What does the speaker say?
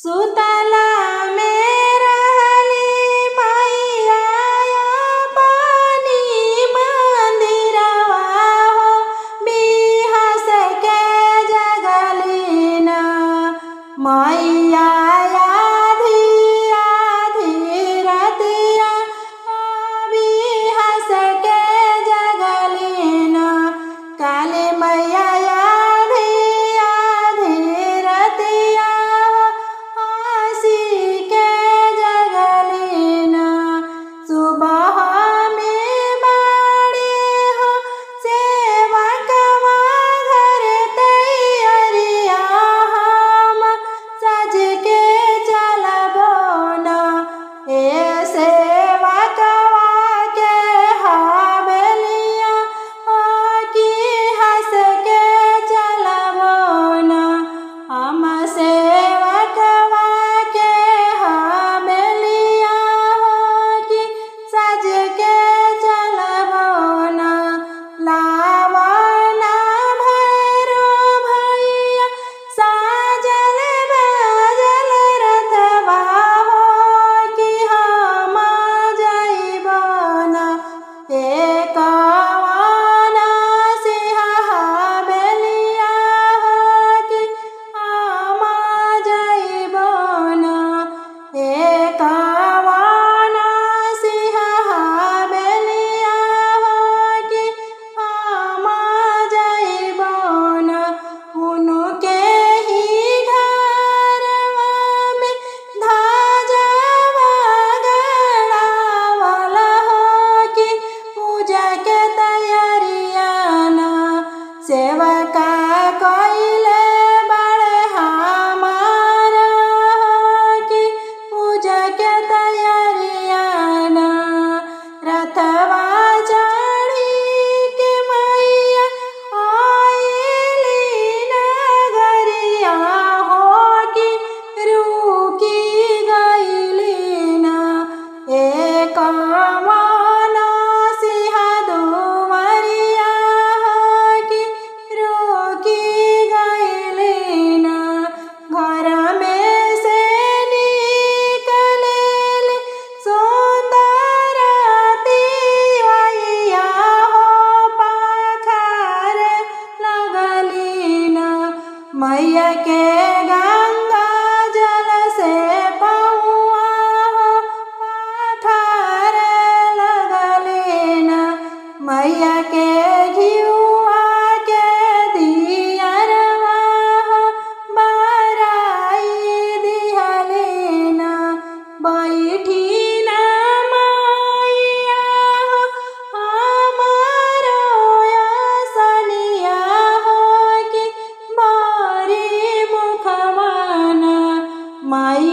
सुतला में रहली मैया पानी मंदिरवा हो, बिहस के जगली ना मैया आधी आधी रतिया, बिहस के जगली ना काली मैया आधी आधी रतिया, हंसी के जगली ना सुबह में बाड़ी हो सेवकवा घर तैयारिया, हम सज के चलबो ना ए सेवकवा के हवेलिया, हो कि हंस के चलबो ना हम सेवकवा के हवेलिया, हो कि सज के चलबो ना लावा ना भैरो भैया साजल बाजल रथवा, हो कि हम जइबो ना एकवाना सिंह हवेलिया, हो कि हम जइबो ना एकवाना सिंह हवेलिया, हो कि हम जइबो ना उनके ही घरवा में ध्वजवा गड़ावल, हो कि पूजा के तैयारिया ना सेवका कइले बड़े हमार, हो कि पूजा के तैयारिया ना रथवा चढ़ी के मैया आइली नगरिया, हो कि रुकी गइली ना एकवाना सिंह दुवरिया, हो कि रुकी गइली ना घर में से निकलेली सुंदर तिवैया, हो पाखर लगली ना मैया के गंगा जल से पौआ, हो पाखर लगली ना मैया के घिउआ के दियरवा, हो बराई दिहली ना बैठी ना मैया हो हमारो आसनिया, हो कि बारी मुखवा ना माई